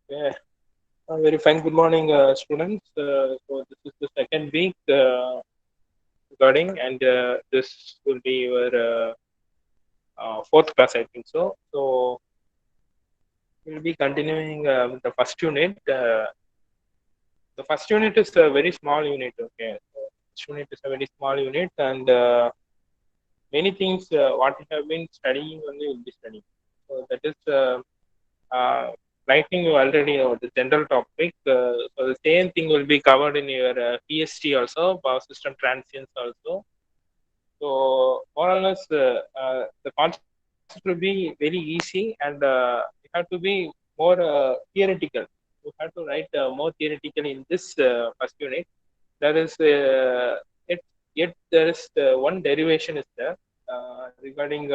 Yeah, very fine. Good morning, students. So this is the second week recording, and this will be your fourth class, I think so. So we'll be continuing with the first unit. The first unit is a very small unit. Okay, so first unit is a very small unit, and many things what we have been studying only will be studying. So that is. Uh, Lightning you already know the general topic. So the same thing will be covered in your PST also, power system transients also. So more or less, the concept will be very easy, and you have to be more theoretical. You have to write more theoretical in this first unit. There is yet, yet there is one derivation is there regarding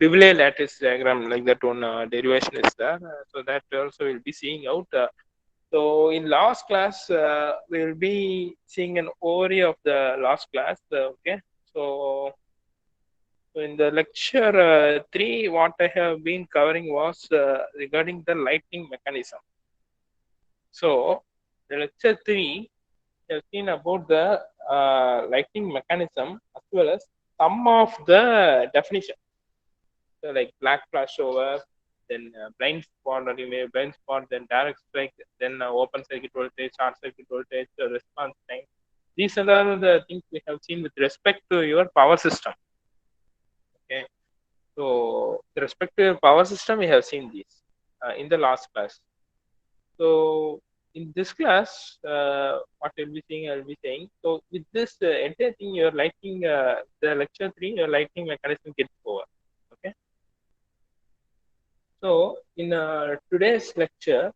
Dirichlet lattice diagram, like that one derivation is there. So that also we'll be seeing out. So in last class, we will be seeing an overview of the last class. Okay. So in the lecture 3, what I have been covering was regarding the lightning mechanism. So the lecture 3, we have seen about the lightning mechanism as well as some of the definition. So like black flashover, then blind spot, or you may blind spot, then direct strike, then open circuit voltage, short circuit voltage, response time. These are all the things we have seen with respect to your power system. Okay, so with respect to your power system, we have seen these in the last class. So in this class, what I'll be saying, I'll be saying. So with this entire thing, your lighting, the lecture 3, your lighting mechanism gets over. Okay. So in today's lecture,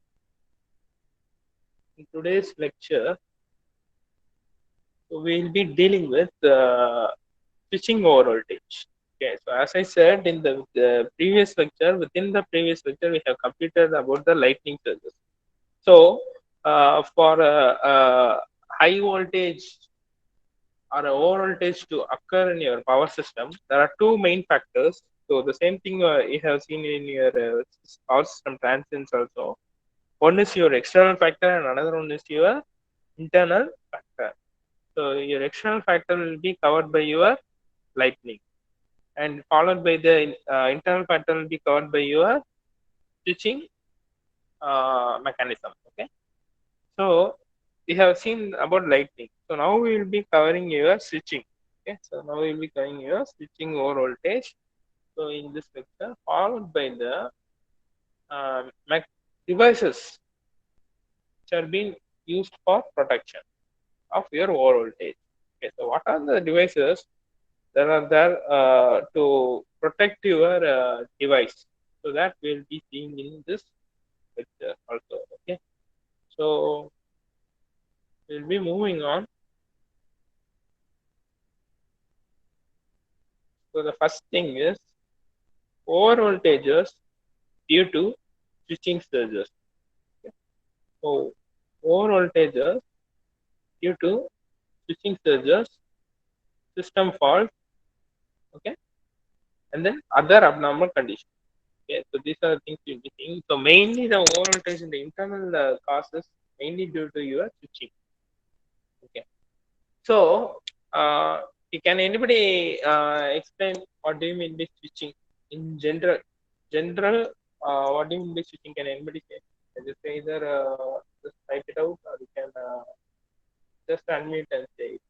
we'll be dealing with switching over voltage. Okay, so as I said in the previous lecture, within the previous lecture, we have completed about the lightning surges. So for high voltage or a low voltage to occur in your power system, there are two main factors. So the same thing you have seen in your power system transients also. One is your external factor and another one is your internal factor. So your external factor will be covered by your lightning, and followed by the internal factor will be covered by your switching mechanism. Okay. So we have seen about lightning. So now we will be covering your switching. Okay. So now we will be covering your switching over voltage. So in this lecture, followed by the uh, devices which are being used for protection of your over voltage. Okay, so what are the devices that are there to protect your device? So that we'll be seeing in this lecture also. Okay, so we'll be moving on. So the first thing is over voltages due to switching surges. Okay. So over voltages due to switching surges, system fault, okay, and then other abnormal conditions. Okay, so these are the things you'll be seeing. So mainly the over voltage in the internal causes mainly due to your switching. Okay, so uh, can anybody explain what do you mean by switching in general? General, what do you mean by switching? Can anybody say? Can just say either just type it out, or you can just unmute and say it.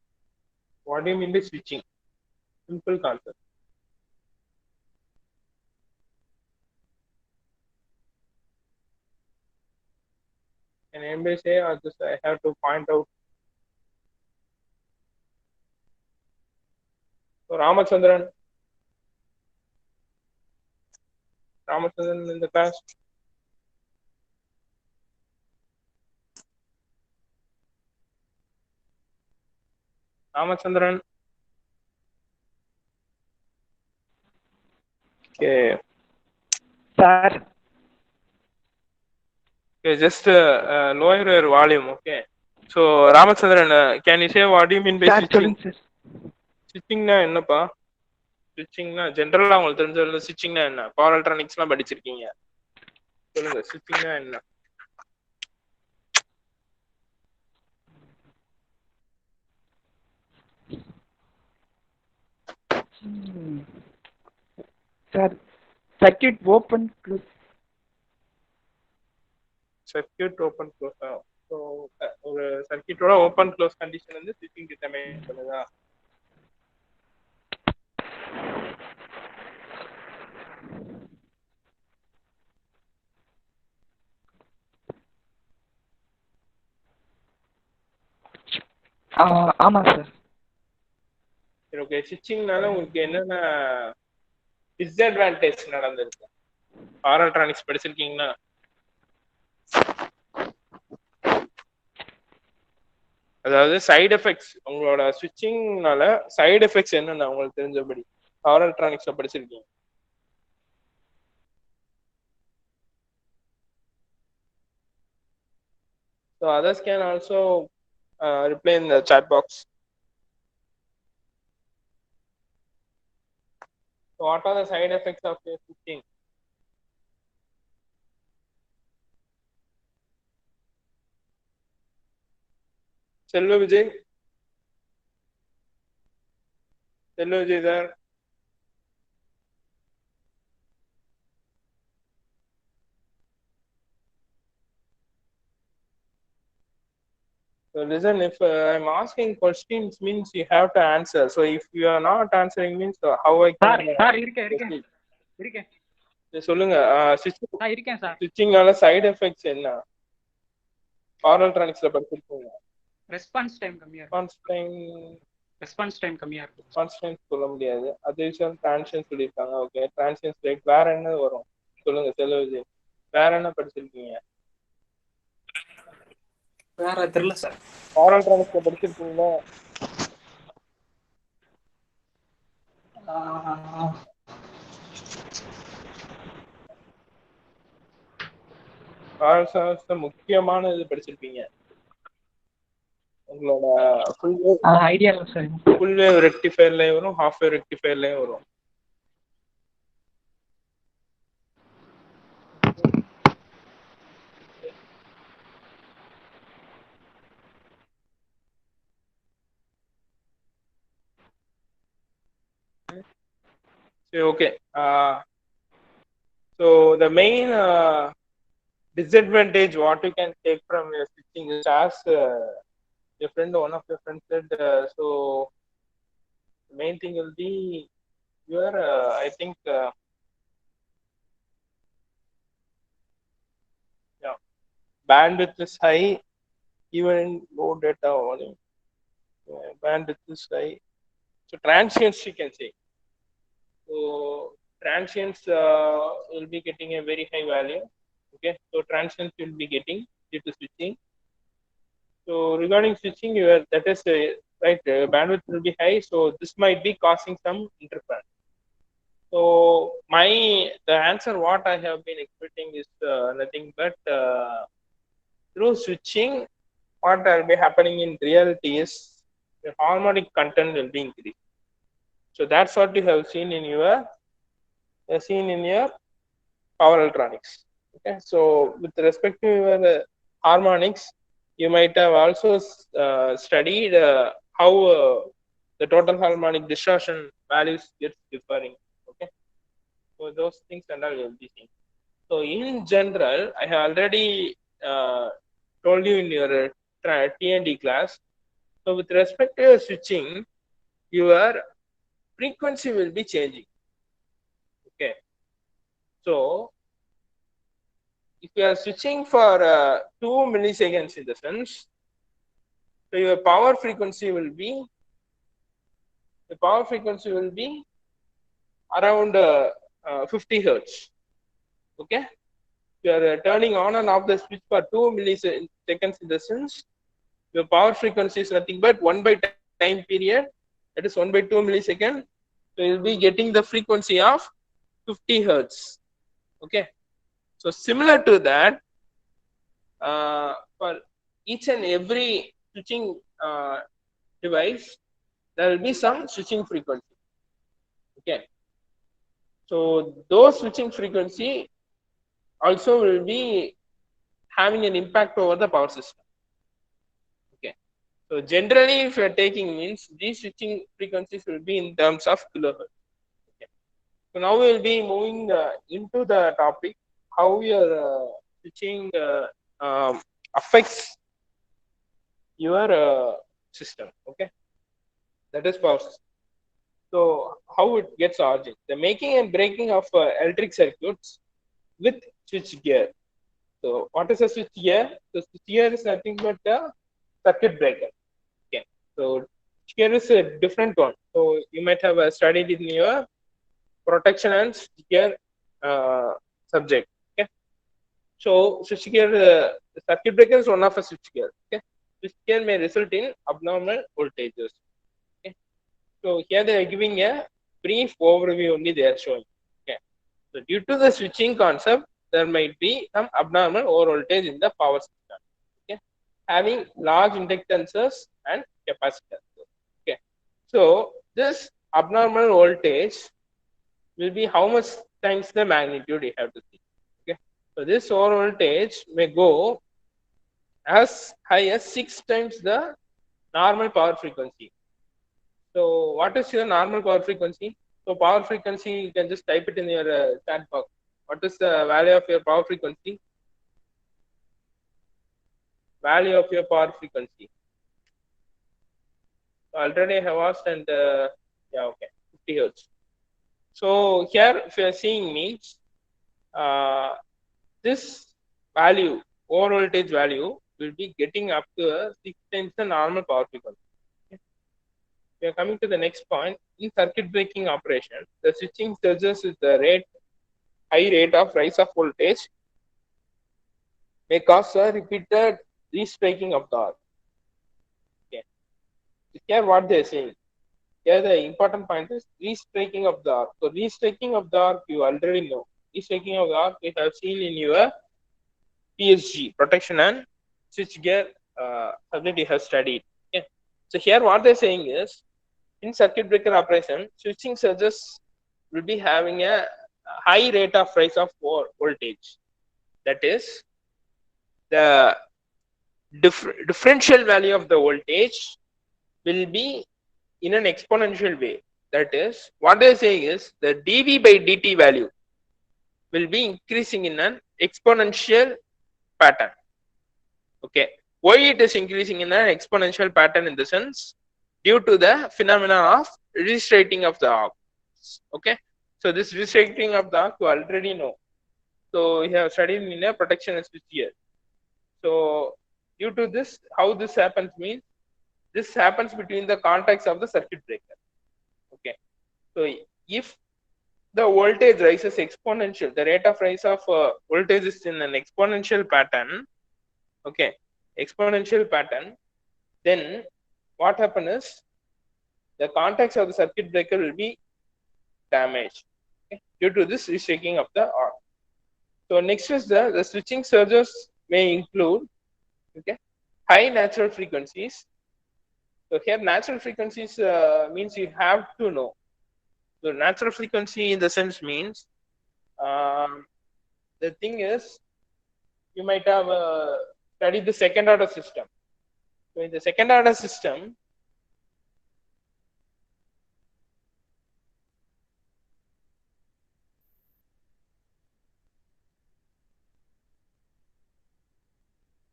What do you mean by switching? Simple concept. Can anybody say, or just I have to point out? So Ramachandran, Ramachandran in the class. Ramachandran. Okay. Sir, Okay, just lower your volume. Okay. So Ramachandran, can you say what do you mean by sir, switching? சொல்லுங்க sir. ஸ்விட்சிங்னா என்னப்பா? ஸ்விட்சிங்னா ஜென்ரலா உங்களுக்கு தெரிஞ்ச ஸ்விட்சிங்னா என்ன? Power எலக்ட்ரானிக்ஸ்லாம் படிச்சிருக்கீங்க. சொல்லுங்க, ஸ்விட்சிங்னா என்ன? Sir circuit open close. Circuit open close. So ஒரு சர்க்யூட்டோட ஓப்பன் க்ளோஸ் கண்டிஷன் வந்து ஸ்விட்சிங் டிட்டர்மைன் பண்ணுதா? ஆமாம் சார். சரி, ஓகே. ஸ்விட்சிங்னால உங்களுக்கு என்னென்ன டிஸ்அட்வான்டேஜ் நடந்திருக்கு? பவர் எலக்ட்ரானிக்ஸ் படிச்சிருக்கீங்கன்னா அதாவது சைடு எஃபெக்ட்ஸ், உங்களோட ஸ்விட்சிங்னால சைடு எஃபெக்ட்ஸ் என்னென்ன உங்களுக்கு தெரிஞ்சபடி பவர் எலக்ட்ரானிக்ஸ்ல படிச்சிருக்கீங்க? So others can also reply in the chat box. So what are the side effects of your switching? Selva Vijay? Selva Vijay there? So listen, if I'm asking questions means you have to answer. So if you are not answering means how I can sir இருக்கேன் சொல்லுங்க. இருக்கேன் sir. ஸ்விட்சிங்னால side effects என்ன? Power எலக்ட்ரானிக்ஸ்ல படிச்சிருக்கீங்க. Response time கம்மியா இருக்கும். Response time சொல்ல முடியாது. Additional transition சொல்லிருக்காங்க. ஓகே, டிரான்சிஷன் ரேட் வேற என்ன வரும் சொல்லுங்க செல்வ விஜய். வேற என்ன படிச்சிருக்கீங்க? வேற தெரியல சார். பவர் எலக்ட்ரானிக்ஸ்ல படிச்சிருக்கீங்களா? பவர் எலக்ட்ரானிக்ஸ்ல முக்கியமான இது படிச்சிருப்பீங்க. உங்களோட ஐடியா இல்லை சார். ஃபுல் வேவ் ரெக்டிஃபையர்லயும் வரும், ஹாஃப் வேவ் ரெக்டிஃபையர்லயும் வரும். Okay. So the main disadvantage what you can take from your switching is, as your friend, one of your friends said, so the main thing will be your I think yeah, bandwidth is high even in low data volume. Bandwidth is high, so transients you can say. So transients will be getting a very high value. Okay, so transients will be getting due to switching. So regarding switching, that is right, bandwidth will be high, so this might be causing some interference. So the answer what I have been expecting is nothing but through switching, what will be happening in reality is the harmonic content will be increased. So that's what you have seen in your power electronics. Okay, so with respect to your harmonics, you might have also studied how the total harmonic distortion values gets differing. Okay, so those things and all will be seen. So in general, I have already told you in your T&D class. So with respect to your switching, your frequency will be changing. Okay, so if you are switching for 2 milliseconds in the sense, so your power frequency will be around 50 hertz. Okay, if you are turning on and off the switch for 2 milliseconds in the sense, your power frequency is nothing but 1 by time period, that is 1 by 2 millisecond. So you will be getting the frequency of 50 hertz. Okay, so similar to that, for each and every switching device, there will be some switching frequency. Okay, so those switching frequency also will be having an impact over the power system. Okay, so So generally, if you are taking means these switching frequencies will be in terms of kilohertz. Okay. So now we will be moving into the topic how your switching affects your system. Okay, that is power system. So how it gets origin? The making and breaking of electric circuits with switch gear. So what is a switch gear? The switch gear is nothing but a circuit breaker. Okay. So here is a different one. So you might have studied in your protection and switchgear subject. Okay. So switchgear, circuit breaker is one of a switchgear. Okay. Switchgear may result in abnormal voltages. Okay. So here they are giving a brief overview only they are showing. Okay. So due to the switching concept, there might be some abnormal over voltage in the power system. Okay. Having large inductances and capacitors. Okay. So this abnormal voltage will be how much times the magnitude you have to see. Okay. So this over voltage may go as high as 6 times the normal power frequency. So what is your normal power frequency? So power frequency, you can just type it in your chat box. What is the value of your power frequency? Value of your power frequency. So already I have asked and yeah, okay, 50 hertz. So here if you are seeing means this value, over voltage value will be getting up to 6 times the normal power frequency. Okay. We are coming to the next point. In circuit breaking operation, the switching surges with the high rate of rise of voltage may cause a repeated restriking of the arc. Okay. Here what they are saying. Here the important point is restriking of the arc. So restriking of the arc you already know. Restriking of the arc we have seen in your PSG, protection and switchgear subject you have studied. Okay. So here what they're saying is, in circuit breaker operation, switching surges will be having a high rate of rise of voltage. That is, the differential value of the voltage will be in an exponential way. That is, what they're saying is the dV by dt value will be increasing in an exponential pattern. Okay, why it is increasing in an exponential pattern in the sense due to the phenomenon of restrating of the arc. Okay, so this restrating of the arc you already know. So we have studied in a protection switchgear. So due to this, how this happens means this happens between the contacts of the circuit breaker. Okay, so if the voltage rises exponential, the rate of rise of voltage is in an exponential pattern. Okay, exponential pattern, then what happens is the contacts of the circuit breaker will be damaged, okay, due to this reshaking of the arc. So next is the switching surges may include, okay, high natural frequencies. So here natural frequencies means you have to know. So natural frequency in the sense means the thing is you might have studied the second order system. So in the second order system,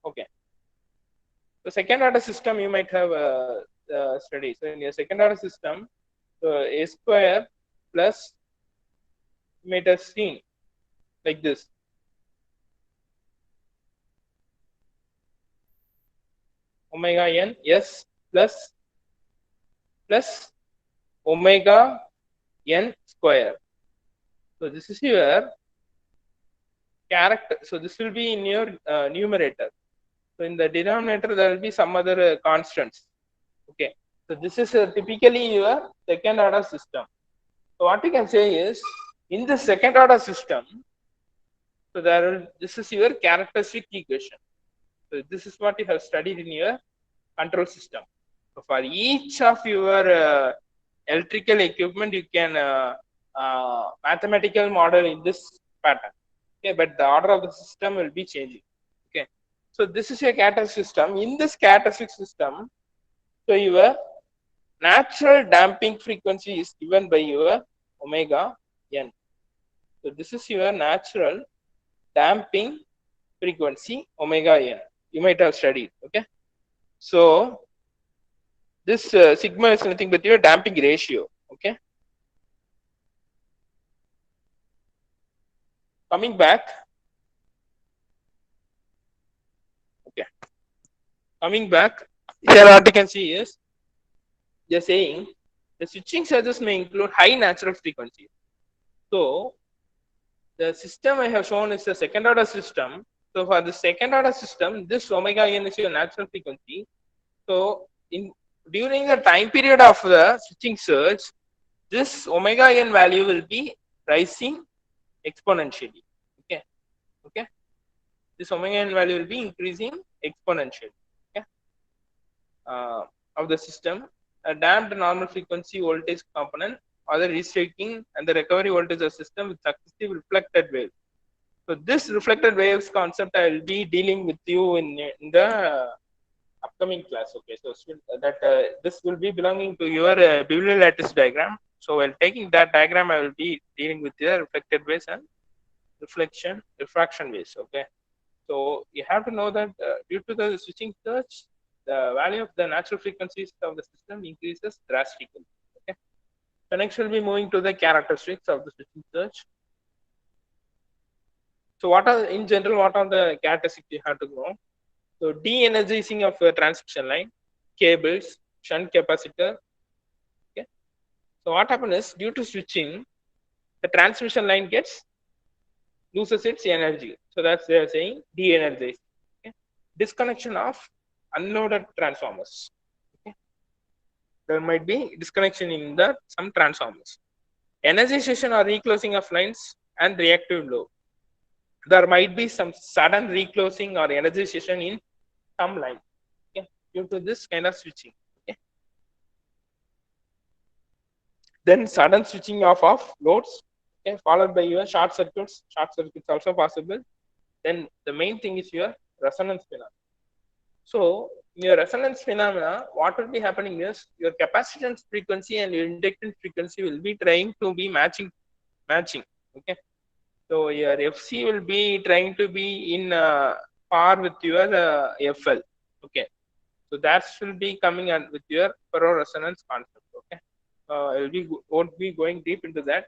okay, the second order system you might have studied. So in your second order system, a square plus you might have seen like this. Omega n s plus omega n square. So this is your character. So this will be in your numerator. So in the denominator there will be some other constants. Okay. So this is typically your second order system. So what you can say is in the second order system, so this is your characteristic equation. So this is what you have studied in your control system. So for each of your electrical equipment, you can mathematical model in this pattern. Okay, but the order of the system will be changing. Okay, so this is your characteristic system. In this characteristic system, So your natural damping frequency is given by your omega n. So this is your natural damping frequency omega n. You might have studied. Okay. So this sigma is nothing but your damping ratio. Okay. Coming back. Okay. Coming back. Here what you can see is they're saying the switching surges may include high natural frequency. So the system I have shown is a second order system. So for the second order system, this omega n is your natural frequency. So in during the time period of the switching surge, this omega n value will be rising exponentially. Okay, okay. This omega n value will be increasing exponentially. Okay, of the system. A damped normal frequency voltage component or the restaking and the recovery voltage of the system with successive reflected waves. So this reflected waves concept I will be dealing with you in the upcoming class. Okay, so that this will be belonging to your bibliolattice diagram. So while taking that diagram, I will be dealing with the reflected waves and refraction waves. Okay, so you have to know that due to the switching surge, the value of the natural frequencies of the system increases drastically. Okay, so next we'll be moving to the characteristics of the switching surge. So what are in general what are the characteristics you have to know? So de-energizing of a transmission line, cables, shunt capacitor. Okay. So what happens is due to switching, the transmission line loses its energy. So that's they are saying de-energize. Okay. Disconnection of unloaded transformers. Okay. There might be disconnection in some transformers. Energization or reclosing of lines and reactive load. There might be some sudden reclosing or energization in some line. Okay, due to this kind of switching. Okay. Then sudden switching off of loads, okay, followed by your short circuits. Short circuits also possible. Then the main thing is your resonance phenomena. So in your resonance phenomena, what will be happening is your capacitance frequency and your inductance frequency will be trying to be matching. Okay. So your FC will be trying to be in par with your FL. Okay. So that will be coming on with your ferro resonance concept. Okay. Won't be going deep into that.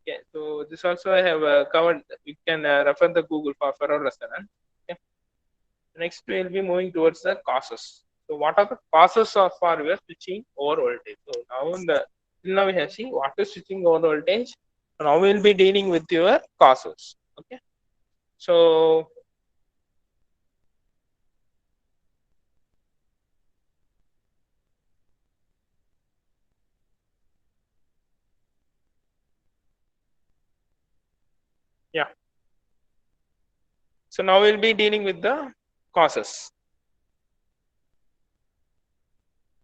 Okay. So this also I have covered. You can refer the Google for ferro resonance. Okay. Next we'll be moving towards the causes. So what are the causes of for your switching over voltage? So now we have seen what is switching over voltage. Now we'll be dealing with your causes. Okay. So yeah. So now we'll be dealing with the causes.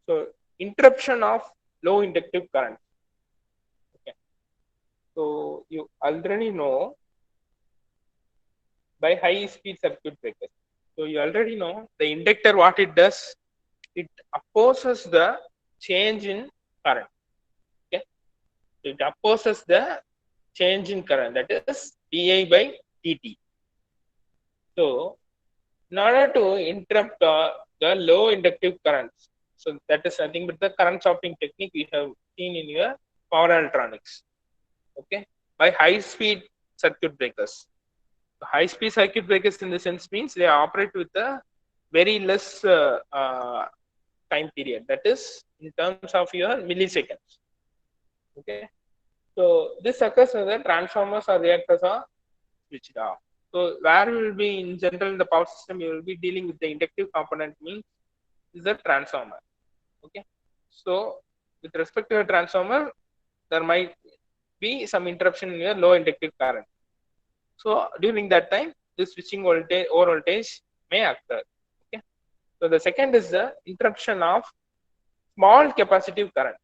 So interruption of low inductive current. Okay. So you already know by high speed circuit breakers. So you already know the inductor what it does. It opposes the change in current. Okay. So it opposes the change in current, that is di by dt. So in order to interrupt the low inductive currents, so that is nothing but the current chopping technique we have seen in your power electronics. Okay, by high speed circuit breakers. High speed circuit breakers in the sense means they operate with a very less time period, that is in terms of your milliseconds. Okay, so this occurs when the transformers or reactors are switched off. So where we will be in general in the power system, you will be dealing with the inductive component means is the transformer. Okay, so with respect to a transformer, there might be some interruption in your low inductive current. So during that time, this switching voltage or voltage may occur. Okay, so the second is the interruption of small capacitive current.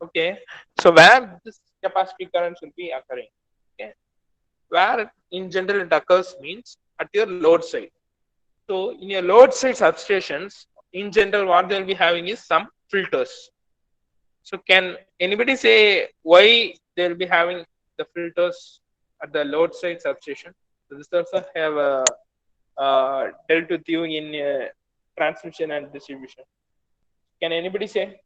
Okay, so where this capacitive currents will be occurring. Okay, where in general it occurs means at your load side. So in your load side substations, in general, what they'll be having is some filters. So can anybody say why they'll be having the filters at the load side substation? So this also have dealt with you in transmission and distribution. Can anybody say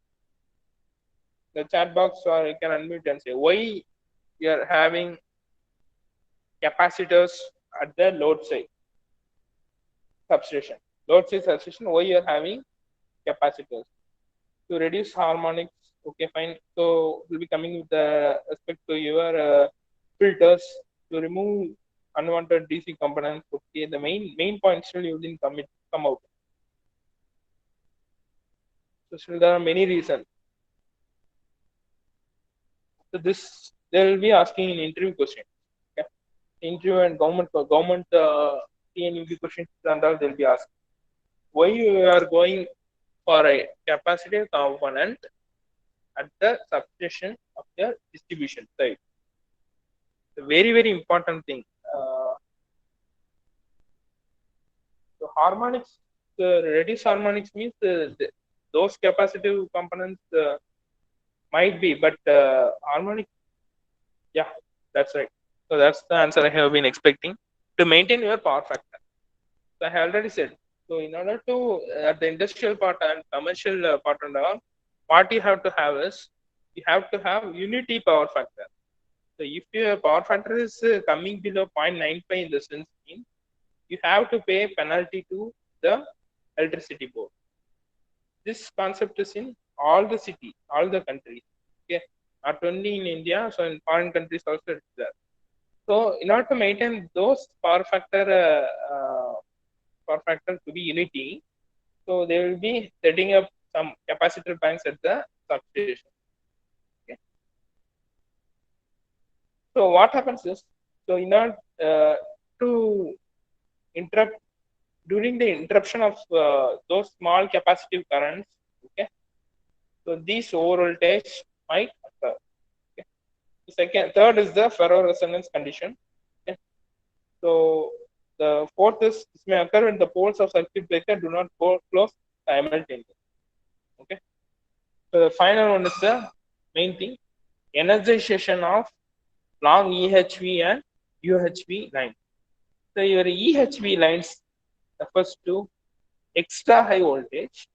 the chat box, or you can unmute and say why you are having capacitors at the load side substation? Load side substation, why you are having capacitors? To reduce harmonics. Okay, fine. So we'll be coming with the respect to your filters to remove unwanted DC components. Okay, the main point still you didn't come out. So still there are many reasons. So this they will be asking in interview questions. Okay, interview and government TNUB questions and all they'll be asking. Why you are going for a capacitive component at the substation of the distribution side? Very important thing. So harmonics, reduced harmonics means those capacitive components might be, but harmonic, yeah, that's right. So that's the answer I have been expecting. To maintain your power factor, so I have already said. So in order to at the industrial part and commercial part and all, what you have to have is you have to have unity power factor. So if your power factor is coming below 0.95 in the sense mean, you have to pay penalty to the electricity board. This concept is in all the city, all the countries. Okay, not only in India, so in foreign countries also it's there. So in order to maintain those power factor to be unity, so they will be setting up some capacitor banks at the substation. Okay. So what happens is, so in order to interrupt during the interruption of those small capacitive currents, okay, so these over voltage might occur. Okay. Third is the ferroresonance condition. Okay. So the fourth is this may occur when the poles of circuit breaker do not close simultaneously. Okay. So the final one is the main thing: energization of long EHV and UHV lines. So your EHV lines refers to extra high voltage,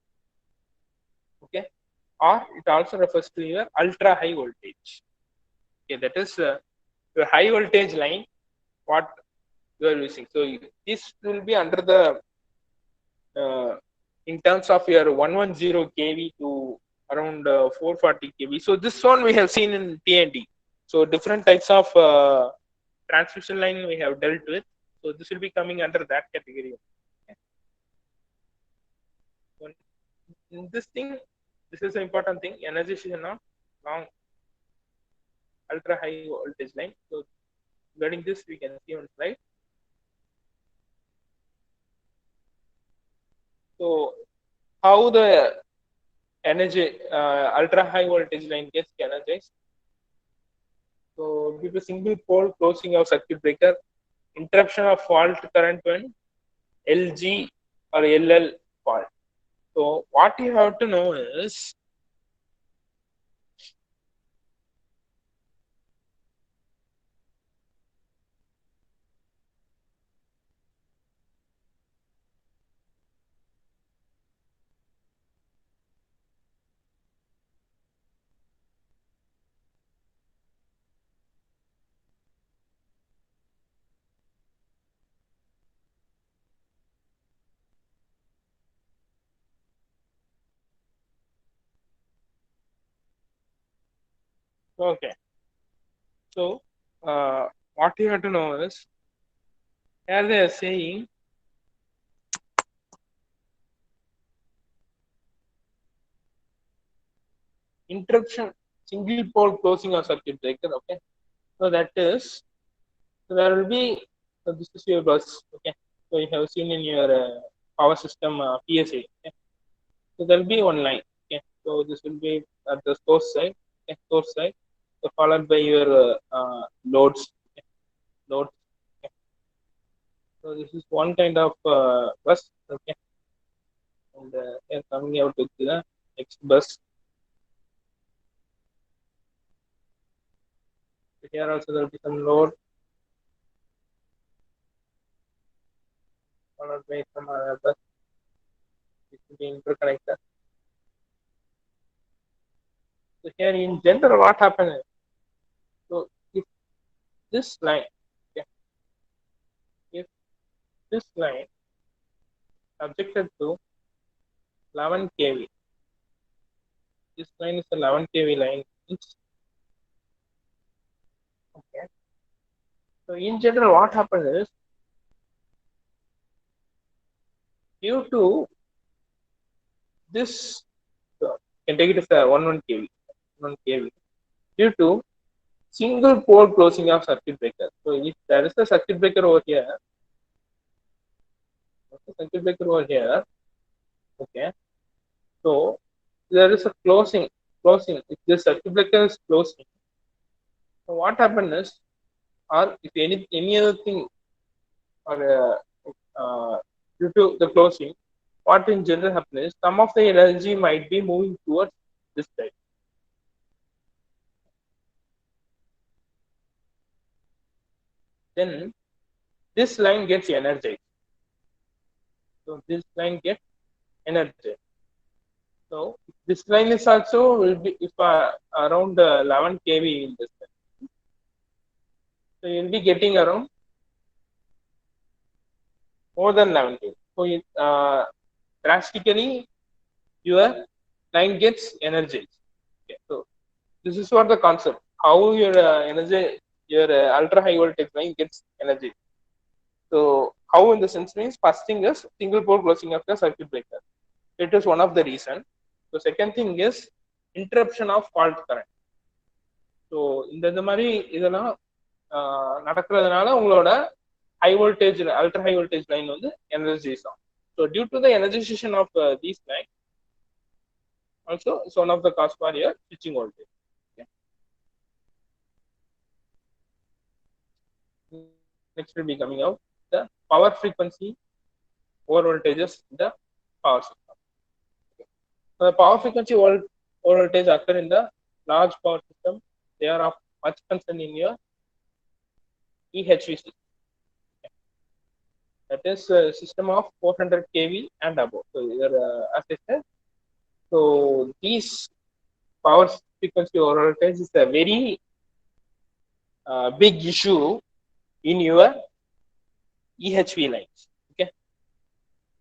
okay, or it also refers to your ultra high voltage. Okay, that is your high voltage line what you are using. So this will be under the in terms of your 110 kV to around 440 kV. So this one we have seen in TNT. So different types of transmission line we have dealt with. So this will be coming under that category. Okay. In this thing, this is an important thing. Energization of long ultra high voltage line. So regarding this, we can see on slide. So how the energy ultra high voltage line gets energized? So due to single pole closing of circuit breaker, interruption of fault current when LG or LL fault. So what you have to know is okay. So what you have to know is here they are saying interruption single pole closing of circuit breaker. Okay, so that is so there will be so this is your bus. Okay, so you have seen in your power system PSA. Okay? So there will be one line. Okay, so this will be at the source side. Okay, source side, so followed by your loads. Okay? Loads. Okay. So this is one kind of bus. Okay. and here coming out with the X bus. Here also there will be some load followed by some other bus. It will be interconnected. So here in general, what happens? So if this line, okay, if this line subjected to 11 kV, this line is a 11 kV line. Okay. So in general, what happens is due to this, so you can take it as a 1 kV, 1 kV, due to single pole closing of circuit breaker. So if there is a circuit breaker over here, okay. So there is a closing. If the circuit breaker is closing, so what happens is, or if any other thing, or due to the closing, what in general happens is some of the energy might be moving towards this side. Then this line gets energized. So this line gets energized. So this line is also will be if around 11 kV in this line. So you'll be getting around more than 11 kV. So drastically your line gets energized. Okay. So this is what the concept. How your your ultra high voltage line gets energy. So how in the sense means first thing is single pole closing of the circuit breaker. It is one of the reason. So second thing is interruption of fault current. So இந்த மாதிரி இதெல்லாம் நடக்கிறதுனால உங்களோட high voltage ultra high voltage line வந்து energise ஆகும். So due to the energisation of these line also it's one of the cause for your ஸ்விட்சிங் voltage. Next will be coming out the power frequency over voltages in the power system. Okay. So the power frequency over voltage occur in the large power system. They are of much concern in your EHVC. Okay. That is a system of 400 kV and above. So as I said, so these power frequency over voltage is a very big issue in your EHV lines. Okay,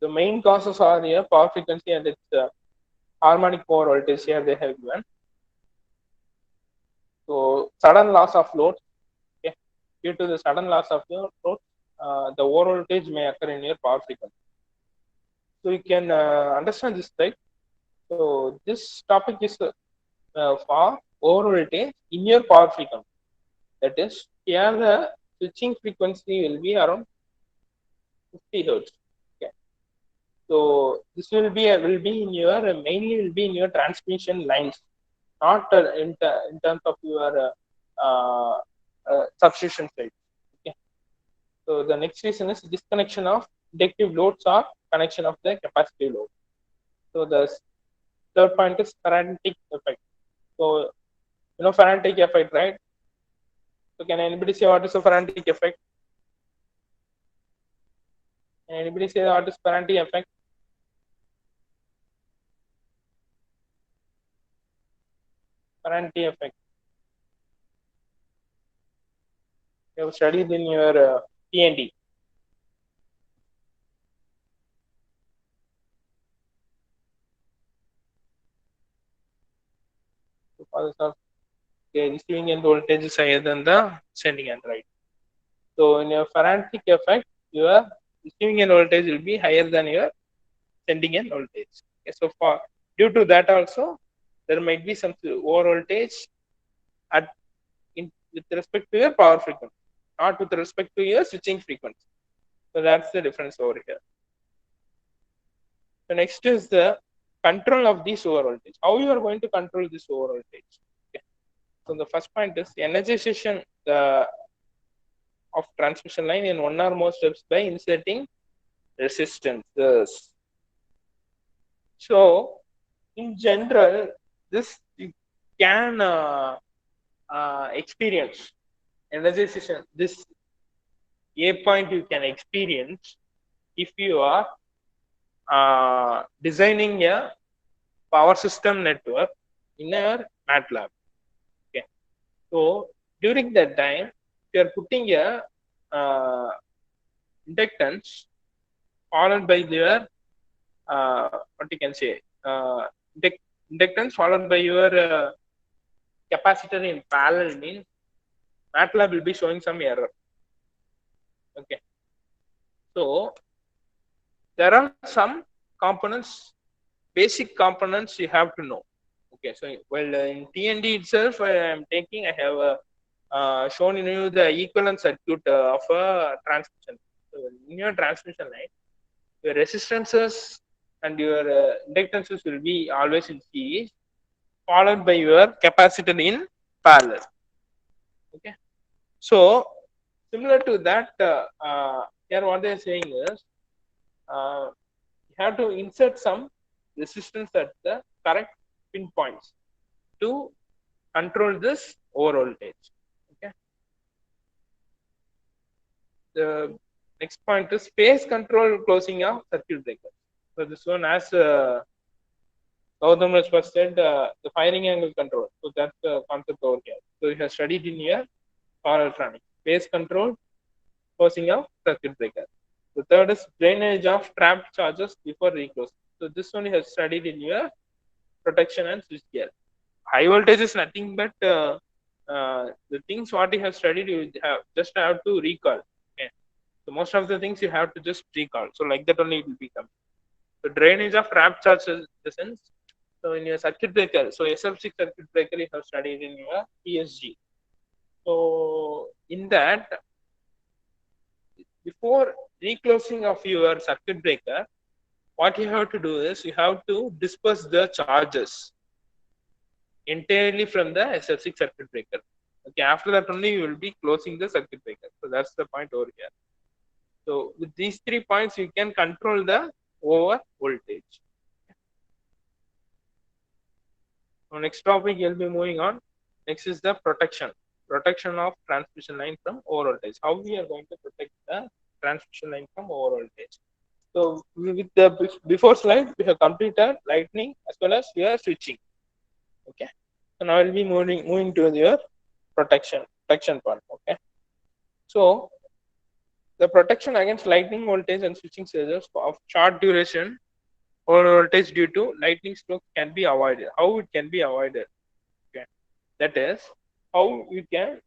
the main causes are here power frequency and its harmonic power voltage. Here they have given. So sudden loss of load. Okay, due to the sudden loss of your load, the over voltage may occur in your power frequency. So you can understand this, right? So this topic is for over voltage in your power frequency. That is, here the switching frequency will be around 50 hertz. Okay, so this will be in your mainly will be in your transmission lines, not in terms of your substation side. Okay, so the next reason is disconnection of inductive loads or connection of the capacitive load. So the third point is Faraday effect. So you know Faraday effect, right? So can anybody say what is the Faraday effect? Can anybody say what is Faraday effect? Faraday effect. You have studied in your P&D. So for the receiving end voltage is higher than the sending end, right? So in your Faraday effect, your receiving end voltage will be higher than your sending end voltage. Okay, so for due to that also, there might be some over voltage with respect to your power frequency, not with respect to your switching frequency. So that's the difference over here. So next is the control of this over voltage. How you are going to control this over voltage? Okay. So the first point is energization of transmission line in one or more steps by inserting resistances. So in general, this you can experience energization. This A point you can experience if you are designing a power system network in your MATLAB. Okay. So during that time, you are putting a inductance followed by your what you can say inductance followed by your capacitor in parallel means MATLAB will be showing some error. Okay. So there are some components, basic components you have to know. Okay, so well in TND itself, I am taking. I have shown you the equivalent circuit of a transmission. So in your transmission line, your resistances and your inductances will be always in series, followed by your capacitor in parallel. Okay, so similar to that, here what they are saying is you have to insert some resistance at the correct pinpoints to control this over voltage. Okay. The next point is phase control closing of circuit breaker. So this one, as Gautam has first said, the firing angle control. So that's the concept over here. So you have studied in here power electronics. Phase control closing of circuit breaker. The third is drainage of trapped charges before reclose. So this one you have studied in your protection and switchgear. High voltage is nothing but the things what you have studied, you have just have to recall. Okay. So most of the things you have to just recall. So like that only it will become. So drainage of trapped charges, the sense. So in your circuit breaker, so SF6 circuit breaker you have studied in your PSG. So in that, before reclosing of your circuit breaker, what you have to do is you have to disperse the charges entirely from the SF6 circuit breaker. Okay, after that only you will be closing the circuit breaker. So that's the point over here. So with these 3 points, you can control the over voltage. So next topic you'll be moving on. Next is the protection of transmission line from over voltage. How we are going to protect the transmission line from over voltage. So with the before slide, we have completed lightning as well as your switching. Okay. So now I'll be moving to your protection part. Okay. So the protection against lightning voltage and switching surges of short duration or voltage due to lightning strokes can be avoided. How it can be avoided? Okay. That is how you can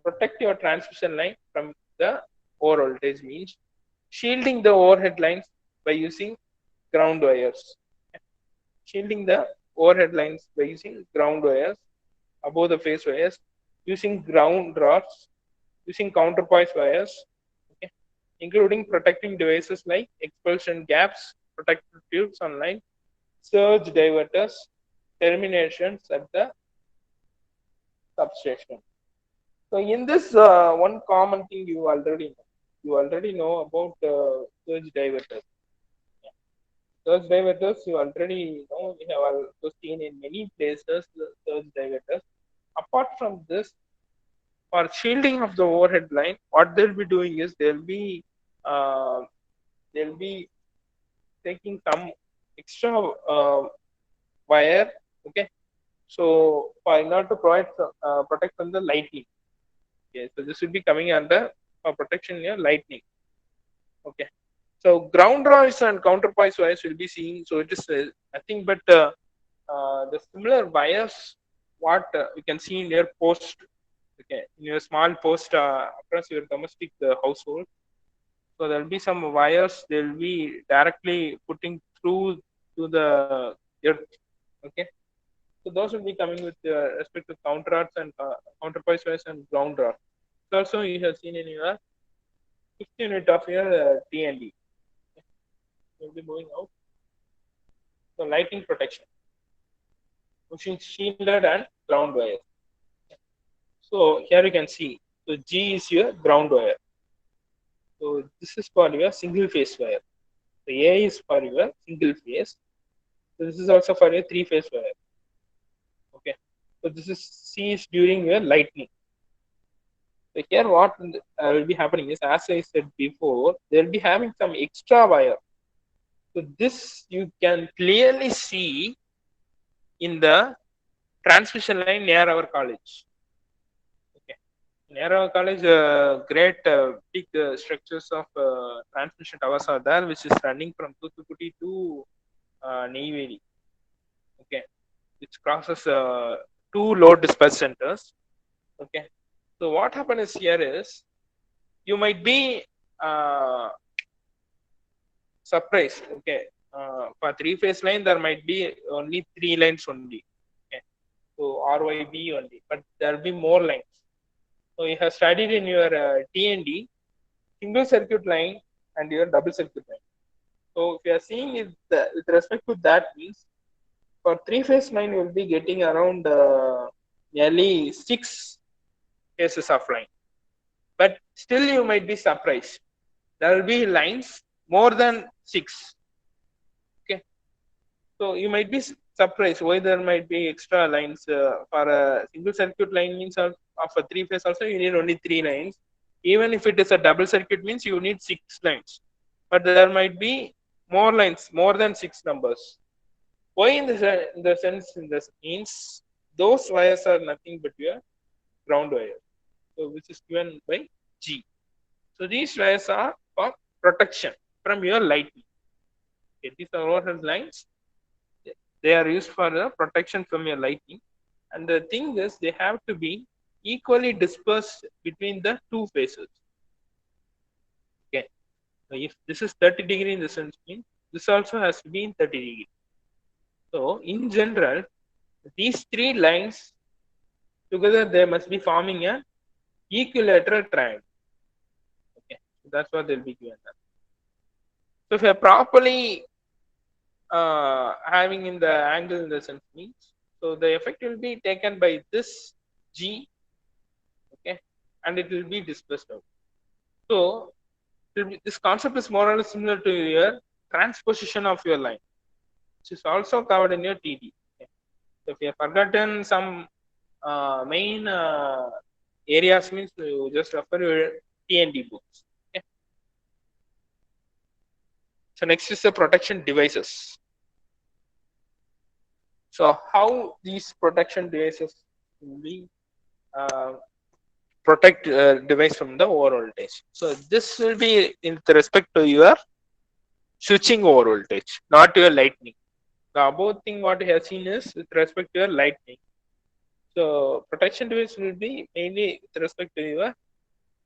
protect your transmission line from the over voltage means shielding the overhead lines by using ground wires. Okay. Shielding the overhead lines by using ground wires above the phase wires, using ground rods, using counterpoise wires, okay, including protecting devices like expulsion gaps, protective tubes on line, surge diverters, terminations at the substation. So in this one common thing you already know about surge diverters. Surge diverters you already know, we have also seen in many places the surge diverters. Apart from this, for shielding of the overhead line, what they'll be doing is uh, they'll be taking some extra wire. Okay, so for in order to provide protect from the lightning. Okay, so this will be coming under protection near lightning. Okay, so ground rods and counterpoise wires will be seeing. So it is nothing but the similar wires what you can see in your post. Okay, in your small post across your domestic household. So there will be some wires they'll be directly putting through to the earth. Okay, so those will be coming with respect to counter rods and counterpoise wires and ground rods. So also you have seen in your fifth unit of your TND. We'll be moving out. So lighting protection, using shielded and ground wires. So here you can see. So G is your ground wire. So this is for your single phase wire. So A is for your single phase. So this is also for a three-phase wire. Okay. So this is C is during your lightning. So here what will be happening is, as I said before, they'll be having some extra wire. So this you can clearly see in the transmission line near our college. Okay. Near our college, great big structures of transmission towers are there, which is running from Thuthukudi to Neyveli. Okay, which crosses two load dispatch centers. Okay, so what happens here is, you might be uh, surprised. Okay, for three-phase line there might be only three lines only. Okay, so RYB only, but there will be more lines. So you have studied in your TND single circuit line and your double circuit line. So if you are seeing it with respect to that, means for three-phase line you will be getting around nearly 6 phases of line. But still you might be surprised. There will be lines more than 6. Okay, so you might be surprised why there might be extra lines for a single circuit line. Means of a three-phase also you need only 3 lines. Even if it is a double circuit, means you need 6 lines. But there might be more lines, more than 6 numbers. Why in the sense, in this means those wires are nothing but your ground wire, so which is given by G. So these wires are for protection from your lightning. Okay, these are overhead lines. They are used for the protection from your lightning. And the thing is, they have to be equally dispersed between the two phases. Okay, so if this is 30° in the sense, means this also has to be in 30°. So in general, these three lines together they must be forming a equilateral triangle. Okay, so that's what they'll be given. So if you're properly having in the angle in the sense, means, so the effect will be taken by this G. Okay, and it will be dispersed out. So this concept is more or less similar to your transposition of your line, which is also covered in your TD. Okay. So if you have forgotten some main areas, means you just refer your TND books. Okay. So next is the protection devices. So how these protection devices will be protect device from the over voltage. So this will be in respect to your switching over voltage, not your lightning. The above thing what you have seen is with respect to your lightning. So protection device will be mainly with respect to your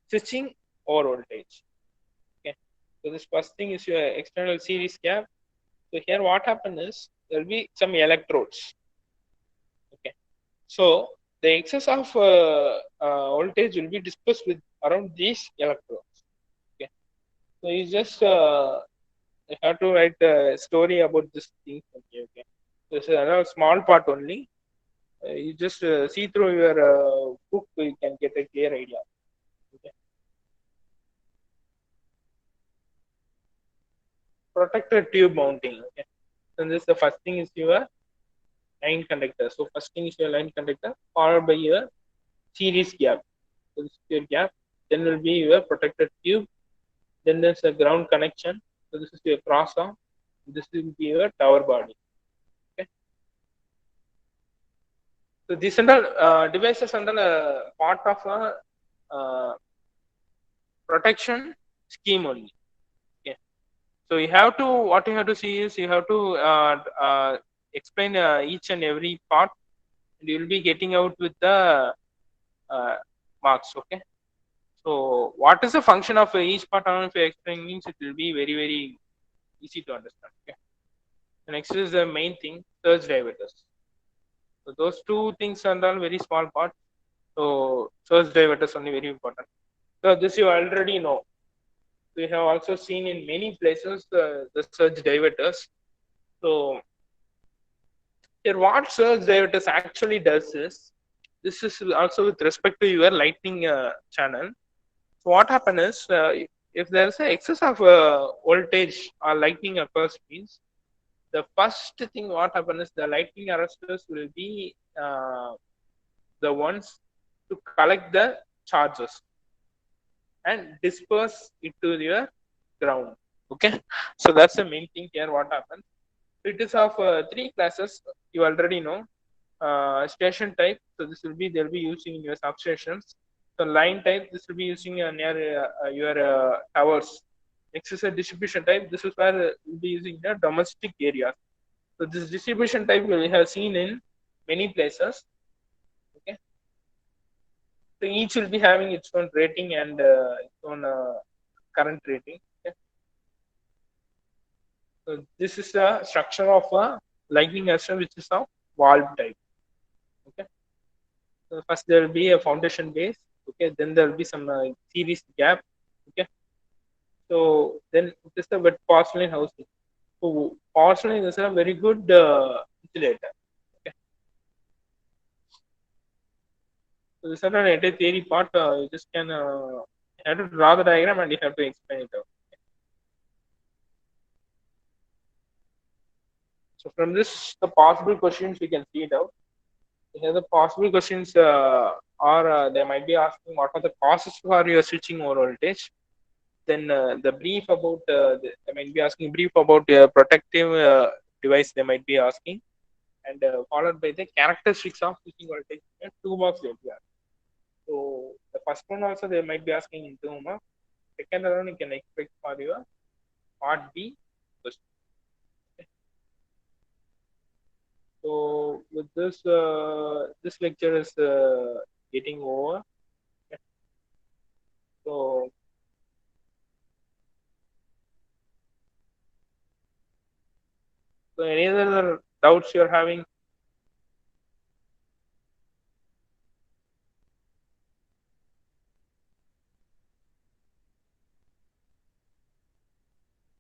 switching over voltage. Okay. So this first thing is your external series gap. So here what happens is there will be some electrodes. Okay. So the excess of voltage will be dispersed with around these electrodes. Okay. So you just you have to write a story about this thing. Okay. Okay. This is another small part only. You just see through your book, you can get a clear idea. Okay. Protected tube mounting. Okay. So this the first thing is your line conductor. So first thing is your line conductor, followed by your series gap. So this is your gap. Then will be your protected tube. Then there's a ground connection. So this is your cross arm. This will be your tower body. Okay. So these are devices are part of a protection scheme only. Okay. So you have to, what you have to see is, you have to explain each and every part, and you will be getting out with the marks. Okay. So what is the function of each part? If you explain, means it will be very very easy to understand. Okay. The next is the main thing, surge diverters. So those two things are all very small part. So surge diverters only very important. So this you already know. We have also seen in many places the surge diverters. So here what surge diverters actually does is, this is also with respect to your lightning channel. So what happens is, if there is an excess of voltage or lightning occurs, means the first thing what happens is the lightning arresters will be the ones to collect the charges and disperse it to your ground. Okay, so that's the main thing here. What happens? It is of three classes. You already know. Station type. So this will be they'll be using in your substations. So line type. This will be using near your towers. Next is a distribution type. This is where we'll be using the domestic areas. So this distribution type we have seen in many places. Okay. So each will be having its own rating and its own current rating. Okay. So this is the structure of a lightning arrestor, which is of valve type. Okay. So first there will be a foundation base. Okay. Then there will be some series gap. Okay. So then it is the wet porcelain housing. So porcelain is a very good insulator. Okay. So this is an entire theory part. You just can you have to draw the diagram and you have to explain it out. So from this, the possible questions we can see it out. Here the possible questions are they might be asking what are the causes for your switching over voltage. Then the brief about they might be asking brief about your protective device. They might be asking, and followed by the characteristics of switching voltage in two marks LPR. So the first one also they might be asking in 2 marks. Second one you can expect for your part B question. So with this, this lecture is getting over. So, any other doubts you're having?